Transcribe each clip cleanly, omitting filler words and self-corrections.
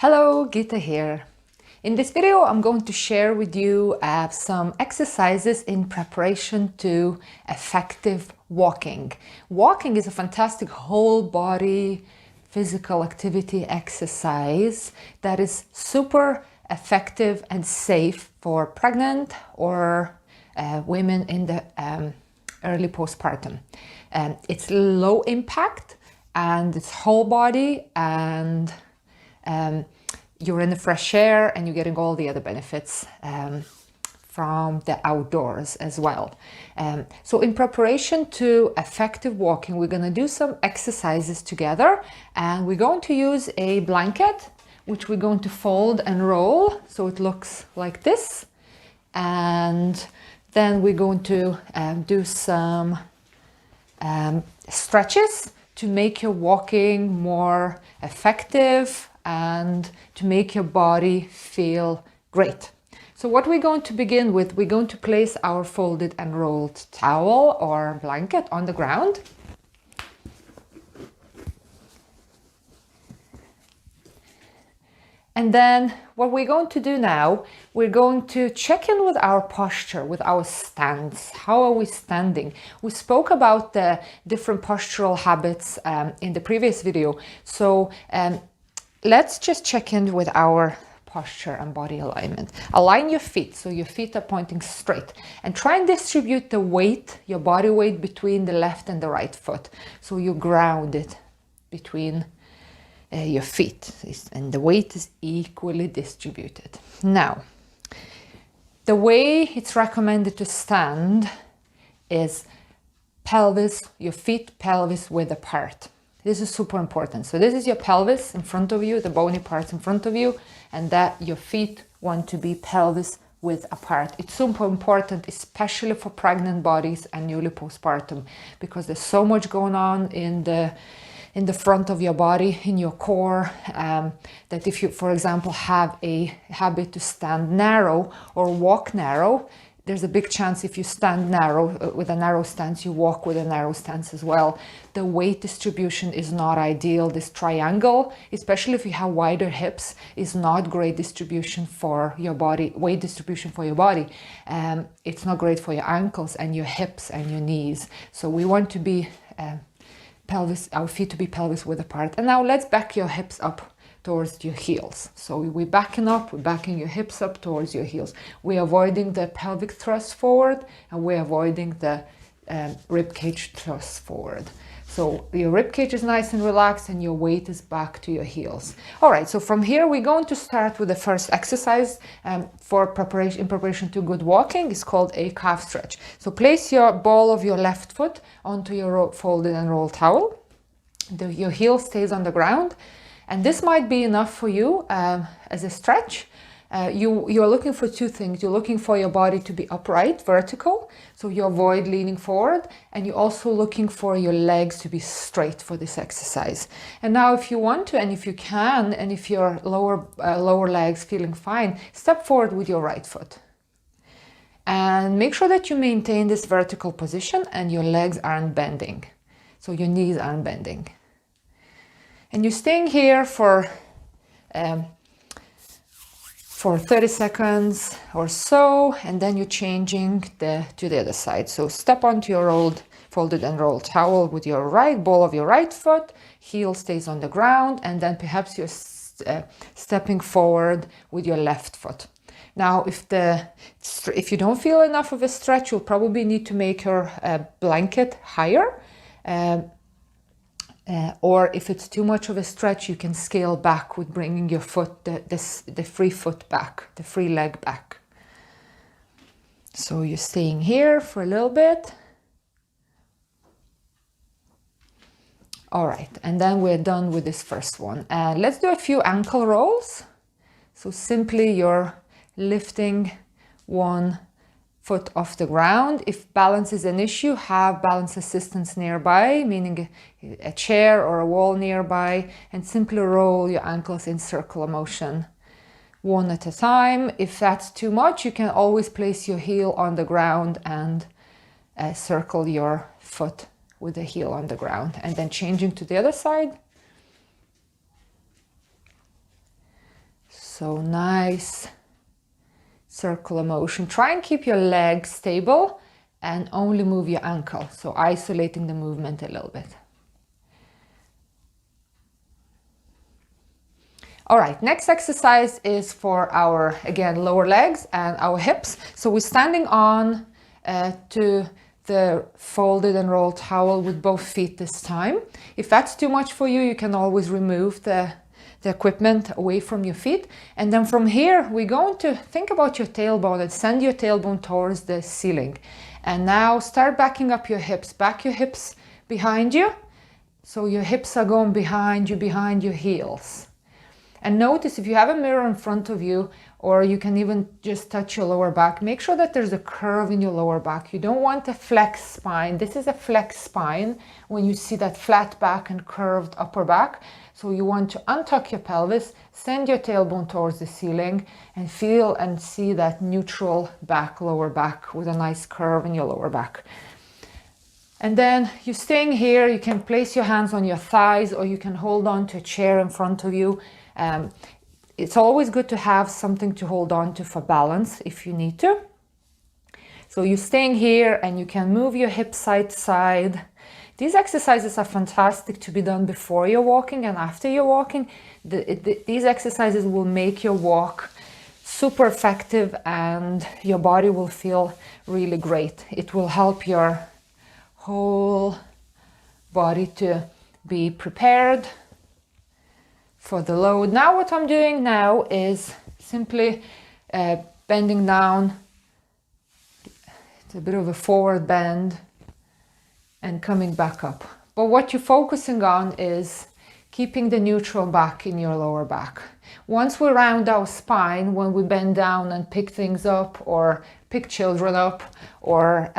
Hello, Gita here. In this video, I'm going to share with you some exercises in preparation to effective walking. Walking is a fantastic whole body physical activity exercise that is super effective and safe for pregnant or women in the early postpartum. It's low impact and it's whole body, and you're in the fresh air and you're getting all the other benefits from the outdoors as well. So in preparation to effective walking, we're going to do some exercises together, and we're going to use a blanket which we're going to fold and roll so it looks like this, and then we're going to do some stretches to make your walking more effective and to make your body feel great. So what we're going to begin with, we're going to place our folded and rolled towel or blanket on the ground. And then what we're going to do now, we're going to check in with our posture, with our stance. How are we standing? We spoke about the different postural habits in the previous video. So let's just check in with our posture and body alignment. Align your feet so your feet are pointing straight, and try and distribute the weight, your body weight, between the left and the right foot. So you're grounded between your feet, and the weight is equally distributed. Now, the way it's recommended to stand is pelvis, your feet pelvis width apart. This is super important. So this is your pelvis in front of you, the bony parts in front of you, and that your feet want to be pelvis width apart. It's super important, especially for pregnant bodies and newly postpartum, because there's so much going on in the front of your body, in your core, that if you, for example, have a habit to stand narrow or walk narrow, there's a big chance if you stand narrow, with a narrow stance, you walk with a narrow stance as well. The weight distribution is not ideal. This triangle, especially if you have wider hips, is not great distribution for your body, weight distribution for your body. It's not great for your ankles and your hips and your knees. So we want to be our feet to be pelvis width apart. And now let's back your hips up towards your heels. So we're backing your hips up towards your heels. We're avoiding the pelvic thrust forward, and we're avoiding the rib cage thrust forward. So your rib cage is nice and relaxed and your weight is back to your heels. All right, so from here we're going to start with the first exercise in preparation to good walking. It's called a calf stretch. So place your ball of your left foot onto your folded and rolled towel. Your heel stays on the ground, and this might be enough for you as a stretch. You're looking for two things. You're looking for your body to be upright, vertical, so you avoid leaning forward, and you're also looking for your legs to be straight for this exercise. And now if you want to, and if you can, and if your lower legs feeling fine, step forward with your right foot. And make sure that you maintain this vertical position and your legs aren't bending, so your knees aren't bending. And you're staying here for 30 seconds or so, and then you're changing to the other side. So step onto your folded and rolled towel with your right ball of your right foot, heel stays on the ground, and then perhaps you're stepping forward with your left foot. Now, if you don't feel enough of a stretch, you'll probably need to make your blanket higher. Or if it's too much of a stretch, you can scale back with bringing your foot, the free foot back, the free leg back. So you're staying here for a little bit. All right, and then we're done with this first one. Let's do a few ankle rolls. So simply you're lifting one foot off the ground. If balance is an issue, have balance assistance nearby, meaning a chair or a wall nearby, and simply roll your ankles in circular motion, one at a time. If that's too much, you can always place your heel on the ground and circle your foot with the heel on the ground, and then changing to the other side. So nice circular motion. Try and keep your legs stable and only move your ankle. So isolating the movement a little bit. All right, next exercise is for our, again, lower legs and our hips. So we're standing on to the folded and rolled towel with both feet this time. If that's too much for you, you can always remove the equipment away from your feet. And then from here, we're going to think about your tailbone and send your tailbone towards the ceiling. And now start backing up your hips. Back your hips behind you. So your hips are going behind your heels. And notice if you have a mirror in front of you, or you can even just touch your lower back, make sure that there's a curve in your lower back. You don't want a flex spine. This is a flex spine when you see that flat back and curved upper back. So you want to untuck your pelvis, send your tailbone towards the ceiling, and feel and see that neutral back, lower back with a nice curve in your lower back. And then you're staying here. You can place your hands on your thighs, or you can hold on to a chair in front of you. It's always good to have something to hold on to for balance if you need to. So you're staying here and you can move your hips side to side. These exercises are fantastic to be done before you're walking and after you're walking. These exercises will make your walk super effective and your body will feel really great. It will help your whole body to be prepared for the load. Now what I'm doing now is simply bending down. It's a bit of a forward bend and coming back up. But what you're focusing on is keeping the neutral back in your lower back. Once we round our spine, when we bend down and pick things up or pick children up or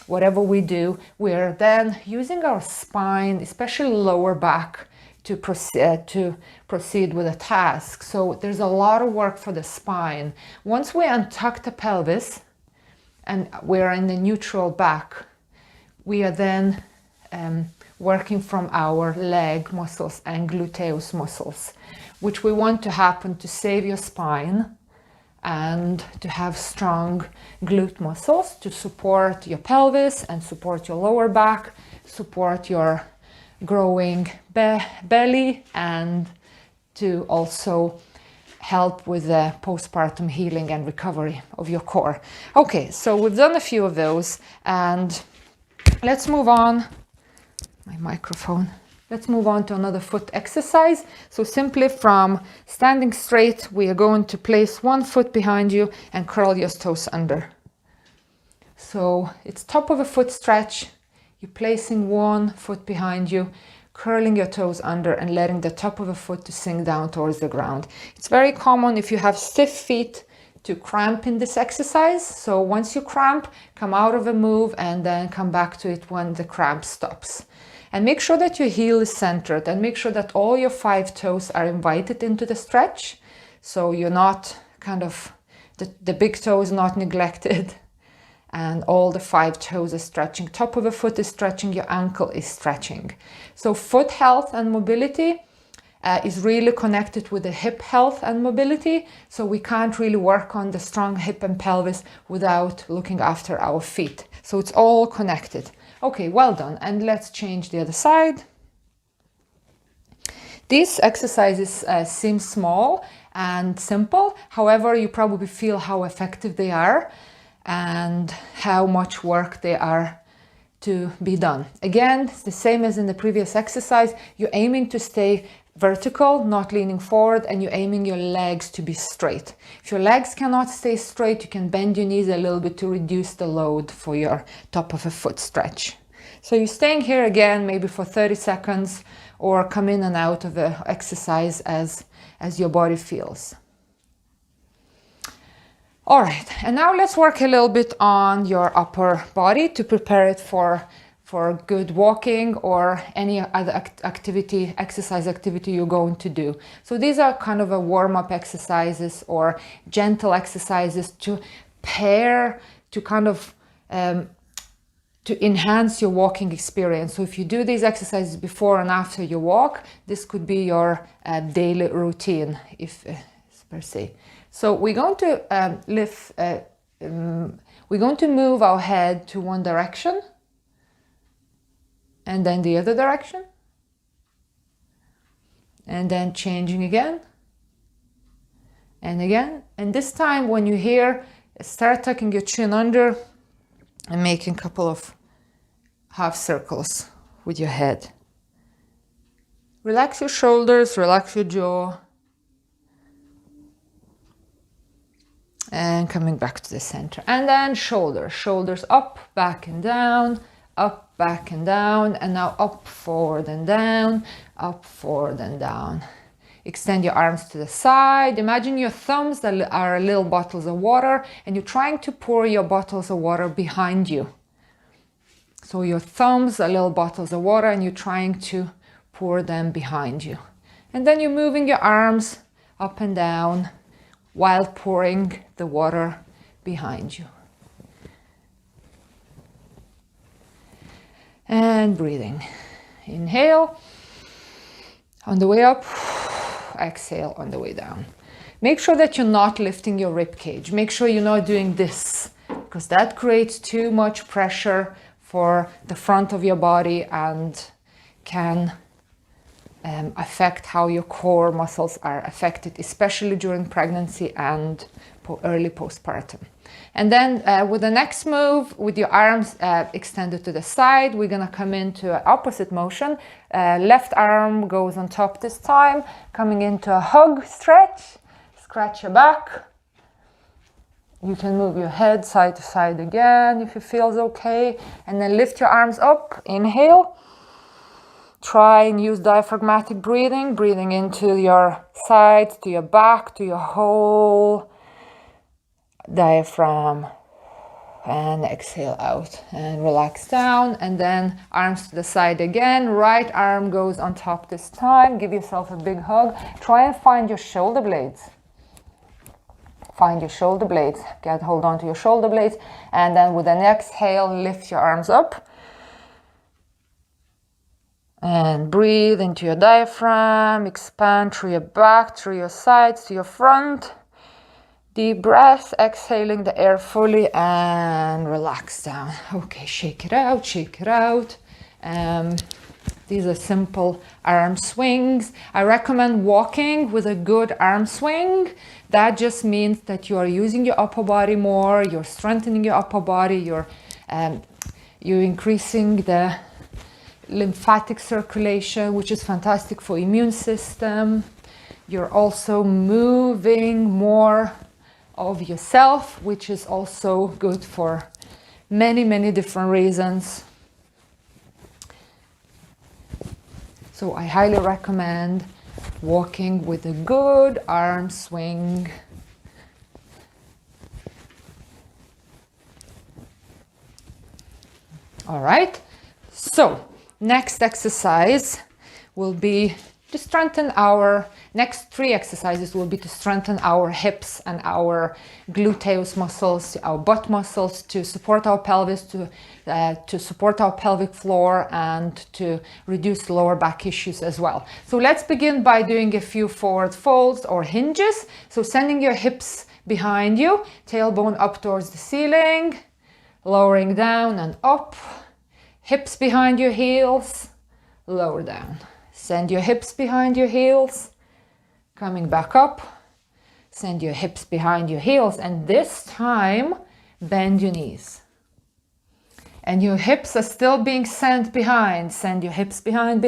whatever we do, we're then using our spine, especially lower back, to proceed with a task. So there's a lot of work for the spine. Once we untuck the pelvis and we're in the neutral back, we are then working from our leg muscles and gluteus muscles, which we want to happen to save your spine and to have strong glute muscles to support your pelvis and support your lower back, support your growing belly, and to also help with the postpartum healing and recovery of your core. Okay, so we've done a few of those and let's move on. My microphone. Let's move on to another foot exercise. So simply from standing straight, we are going to place one foot behind you and curl your toes under. So it's top of a foot stretch. You're placing one foot behind you, curling your toes under and letting the top of a foot to sink down towards the ground. It's very common if you have stiff feet to cramp in this exercise. So once you cramp, come out of a move and then come back to it when the cramp stops. And make sure that your heel is centered and make sure that all your 5 toes are invited into the stretch. So you're not kind of, the big toe is not neglected. And all the 5 toes are stretching. Top of the foot is stretching, your ankle is stretching. So foot health and mobility is really connected with the hip health and mobility. So we can't really work on the strong hip and pelvis without looking after our feet. So it's all connected. Okay, well done. And let's change the other side. These exercises seem small and simple. However, you probably feel how effective they are and how much work they are to be done. Again, it's the same as in the previous exercise. You're aiming to stay vertical, not leaning forward, and you're aiming your legs to be straight. If your legs cannot stay straight, you can bend your knees a little bit to reduce the load for your top of a foot stretch. So you're staying here again, maybe for 30 seconds, or come in and out of the exercise as your body feels. All right, and now let's work a little bit on your upper body to prepare it for good walking or any other exercise activity you're going to do. So these are kind of a warm-up exercises or gentle exercises to pair, to kind of to enhance your walking experience. So if you do these exercises before and after your walk, this could be your daily routine, per se. So we're going to we're going to move our head to one direction and then the other direction, and then changing again and again. And this time when you hear, start tucking your chin under and making a couple of half circles with your head. Relax your shoulders, relax your jaw. And coming back to the center. And then shoulders up, back and down, up, back and down. And now up, forward and down, up, forward and down. Extend your arms to the side. Imagine your thumbs that are little bottles of water, and you're trying to pour your bottles of water behind you. So your thumbs are little bottles of water, and you're trying to pour them behind you. And then you're moving your arms up and down while pouring the water behind you. And breathing. Inhale on the way up, exhale on the way down. Make sure that you're not lifting your rib cage. Make sure you're not doing this, because that creates too much pressure for the front of your body and can affect how your core muscles are affected, especially during pregnancy and early postpartum. And then with the next move, with your arms extended to the side, we're gonna come into an opposite motion. Left arm goes on top this time, coming into a hug stretch. Scratch your back. You can move your head side to side again if it feels okay. And then lift your arms up, inhale. Try and use diaphragmatic breathing, breathing into your sides, to your back, to your whole diaphragm. And exhale out and relax down. And then arms to the side again. Right arm goes on top this time. Give yourself a big hug. Try and find your shoulder blades. Find your shoulder blades. Hold on to your shoulder blades. And then with an exhale, lift your arms up. And breathe into your diaphragm, expand through your back, through your sides, to your front. Deep breath, exhaling the air fully and relax down. Okay, shake it out, shake it out. These are simple arm swings. I recommend walking with a good arm swing. That just means that you are using your upper body more, you're strengthening your upper body, you're increasing the lymphatic circulation, which is fantastic for immune system. You're also moving more of yourself, which is also good for many different reasons. So I highly recommend walking with a good arm swing. All right, so next exercise will be to strengthen our, next 3 exercises will be to strengthen our hips and our gluteus muscles, our butt muscles, to support our pelvis, to support our pelvic floor, and to reduce lower back issues as well. So let's begin by doing a few forward folds or hinges. So sending your hips behind you, tailbone up towards the ceiling, lowering down and up. Hips behind your heels, lower down. Send your hips behind your heels, coming back up. Send your hips behind your heels, and this time bend your knees. And your hips are still being sent behind. Send your hips behind,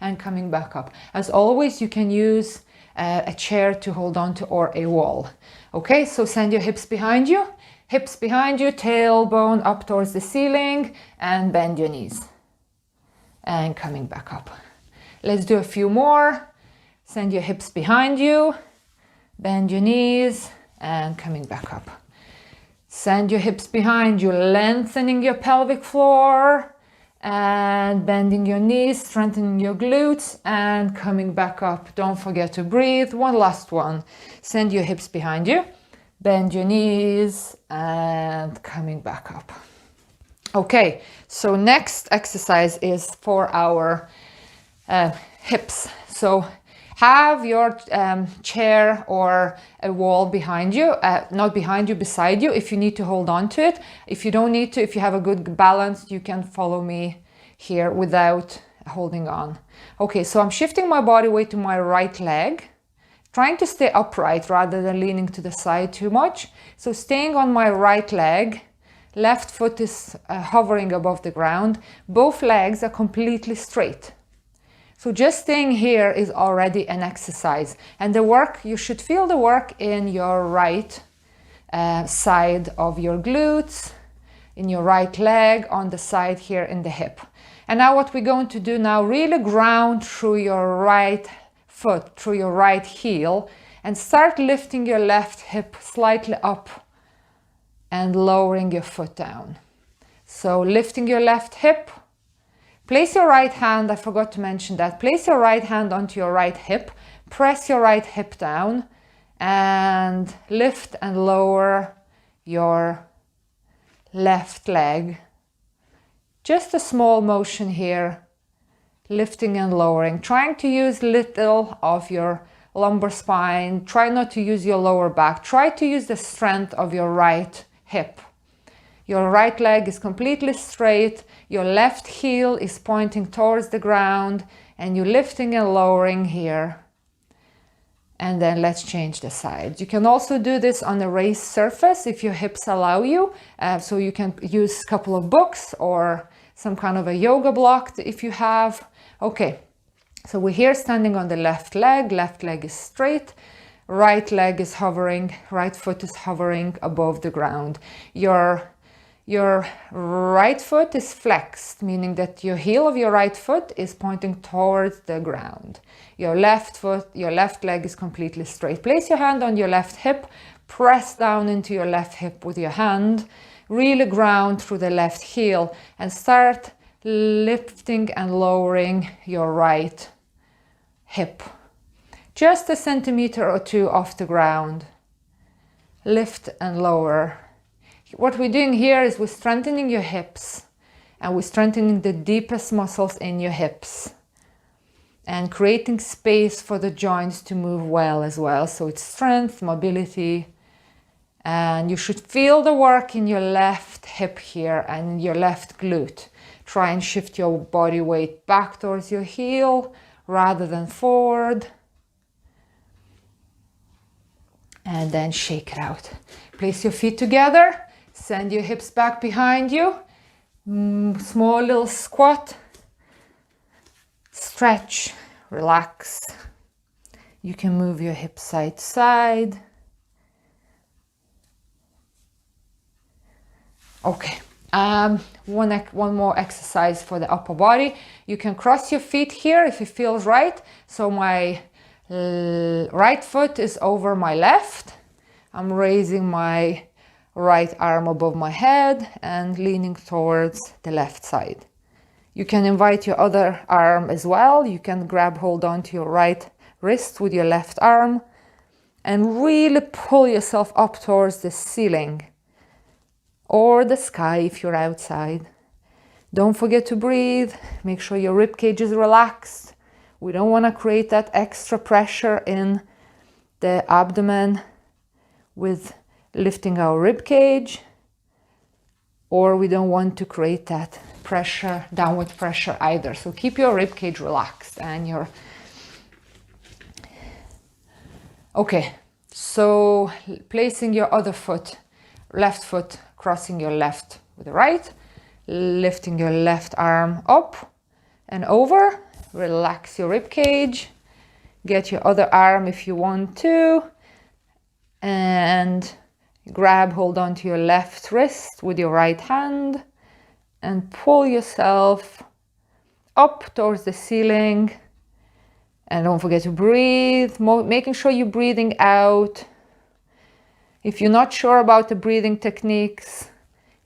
and coming back up. As always, you can use a chair to hold on to or a wall. Okay, so send your hips behind you. Hips behind you, tailbone up towards the ceiling, and bend your knees. And coming back up. Let's do a few more. Send your hips behind you, bend your knees, and coming back up. Send your hips behind you, lengthening your pelvic floor, and bending your knees, strengthening your glutes, and coming back up. Don't forget to breathe. One last one. Send your hips behind you. Bend your knees and coming back up. Okay, so next exercise is for our hips. So Have your chair or a wall behind you, not behind you, beside you, if you need to hold on to it. If you don't need to, if you have a good balance, you can follow me here without holding on. Okay, so I'm shifting my body weight to my right leg, trying to stay upright rather than leaning to the side too much. So staying on my right leg, left foot is hovering above the ground. Both legs are completely straight. So just staying here is already an exercise. And the work, you should feel the work in your right side of your glutes, in your right leg, on the side here in the hip. And now what we're going to do now, really ground through your right foot, through your right heel, and start lifting your left hip slightly up and lowering your foot down. So lifting your left hip, place your right hand, I forgot to mention that, place your right hand onto your right hip, press your right hip down and lift and lower your left leg. Just a small motion here, lifting and lowering, trying to use little of your lumbar spine, try not to use your lower back, try to use the strength of your right hip. Your right leg is completely straight, your left heel is pointing towards the ground, and you're lifting and lowering here. And then let's change the sides. You can also do this on a raised surface if your hips allow you. So you can use a couple of books or some kind of a yoga block if you have. Okay, so we're here standing on the left leg is straight, right leg is hovering, right foot is hovering above the ground. Your right foot is flexed, meaning that your heel of your right foot is pointing towards the ground. Your left leg is completely straight. Place your hand on your left hip, press down into your left hip with your hand, really ground through the left heel and start lifting and lowering your right hip. Just a centimeter or two off the ground. Lift and lower. What we're doing here is we're strengthening your hips and we're strengthening the deepest muscles in your hips and creating space for the joints to move well as well. So it's strength, mobility, and you should feel the work in your left hip here and your left glute. Try and shift your body weight back towards your heel rather than forward. And then shake it out. Place your feet together. Send your hips back behind you. Small little squat. Stretch, relax. You can move your hips side to side. Okay, one more exercise for the upper body. You can cross your feet here if it feels right. So my right foot is over my left. I'm raising my right arm above my head and leaning towards the left side. You can invite your other arm as well. You can hold on to your right wrist with your left arm and really pull yourself up towards the ceiling or the sky if you're outside. Don't forget to breathe. Make sure your rib cage is relaxed. We don't want to create that extra pressure in the abdomen with lifting our rib cage, or we don't want to create that pressure, downward pressure either. So keep your rib cage relaxed and your... Okay, so placing your other foot, left foot, crossing your left with the right, lifting your left arm up and over, relax your rib cage, get your other arm if you want to, and hold on to your left wrist with your right hand and pull yourself up towards the ceiling. And don't forget to breathe, making sure you're breathing out. If you're not sure about the breathing techniques,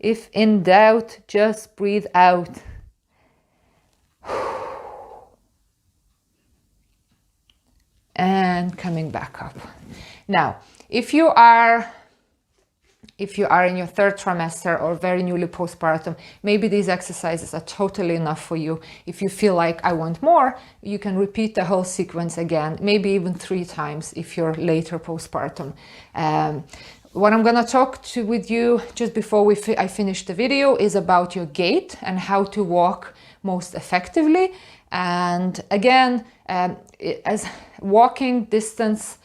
if in doubt, just breathe out. And coming back up. Now, if you are If you are in your third trimester or very newly postpartum, maybe these exercises are totally enough for you. If you feel like I want more, you can repeat the whole sequence again, maybe even 3 times if you're later postpartum. What I'm going to talk with you just before I finish the video is about your gait and how to walk most effectively. And again, as walking distance,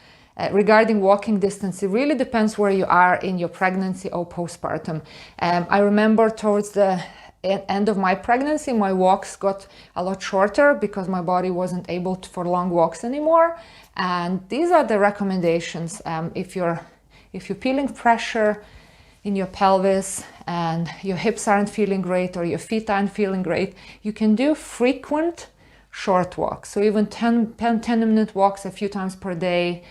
regarding walking distance, it really depends where you are in your pregnancy or postpartum. I remember towards the end of my pregnancy, my walks got a lot shorter because my body wasn't able for long walks anymore. And these are the recommendations. If you're feeling pressure in your pelvis and your hips aren't feeling great or your feet aren't feeling great, you can do frequent short walks. So even 10-minute walks a few times per day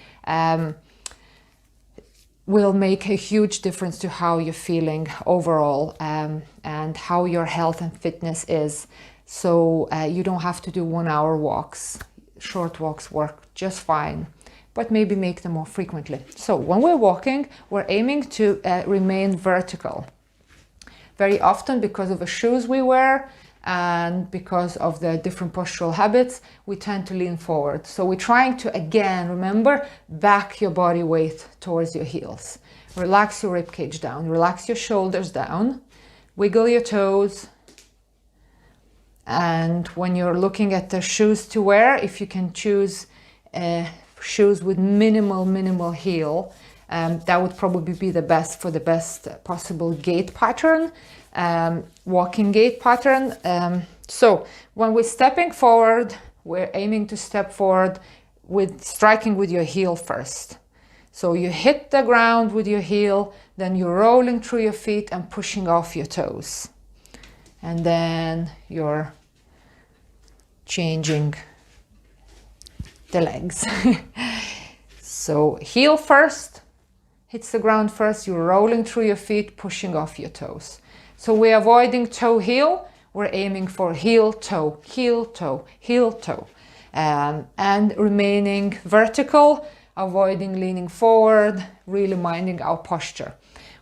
will make a huge difference to how you're feeling overall, and how your health and fitness is. So you don't have to do 1-hour walks. Short walks work just fine, but maybe make them more frequently. So when we're walking, we're aiming to remain vertical. Very often, because of the shoes we wear and because of the different postural habits, we tend to lean forward. So we're trying to, again, remember, back your body weight towards your heels. Relax your ribcage down, relax your shoulders down, wiggle your toes. And when you're looking at the shoes to wear, if you can choose shoes with minimal heel, that would probably be the best for the best possible gait pattern, walking gait pattern. So when we're stepping forward, we're aiming to step forward with striking with your heel first. So you hit the ground with your heel, then you're rolling through your feet and pushing off your toes. And then you're changing the legs. So heel first, hits the ground first, you're rolling through your feet, pushing off your toes. So we're avoiding toe heel, we're aiming for heel toe, heel toe, heel toe. And remaining vertical, avoiding leaning forward, really minding our posture.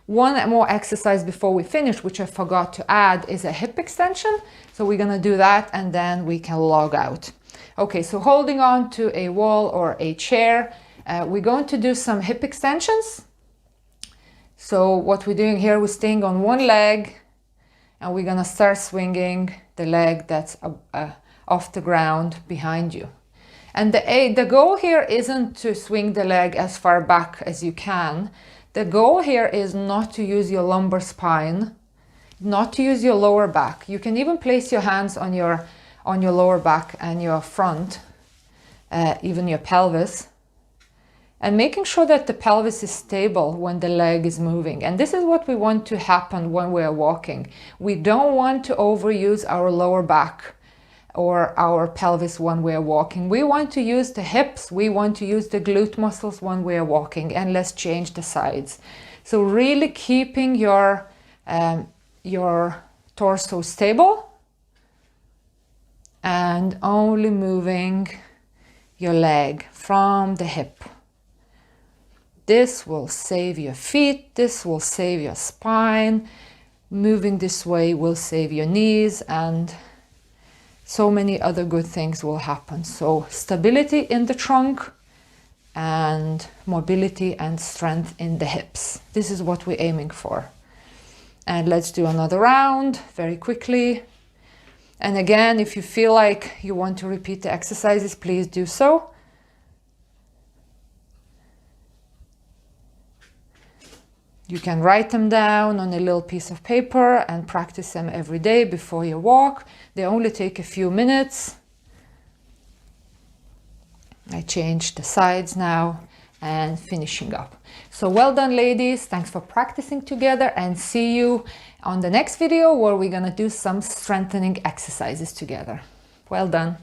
One more exercise before we finish, which I forgot to add, is a hip extension. So we're gonna do that and then we can log out. Okay, so holding on to a wall or a chair, we're going to do some hip extensions. So what we're doing here, we're staying on one leg and we're gonna start swinging the leg that's off the ground behind you. And the goal here isn't to swing the leg as far back as you can. The goal here is not to use your lumbar spine, not to use your lower back. You can even place your hands on your lower back and your front, even your pelvis, and making sure that the pelvis is stable when the leg is moving. And this is what we want to happen when we're walking. We don't want to overuse our lower back or our pelvis when we're walking. We want to use the hips, we want to use the glute muscles when we're walking, and let's change the sides. So really keeping your torso stable and only moving your leg from the hip. This will save your feet, this will save your spine. Moving this way will save your knees, and so many other good things will happen. So stability in the trunk and mobility and strength in the hips. This is what we're aiming for. And let's do another round very quickly. And again, if you feel like you want to repeat the exercises, please do so. You can write them down on a little piece of paper and practice them every day before your walk. They only take a few minutes. I changed the sides now and finishing up. So well done, ladies. Thanks for practicing together, and see you on the next video where we're gonna do some strengthening exercises together. Well done.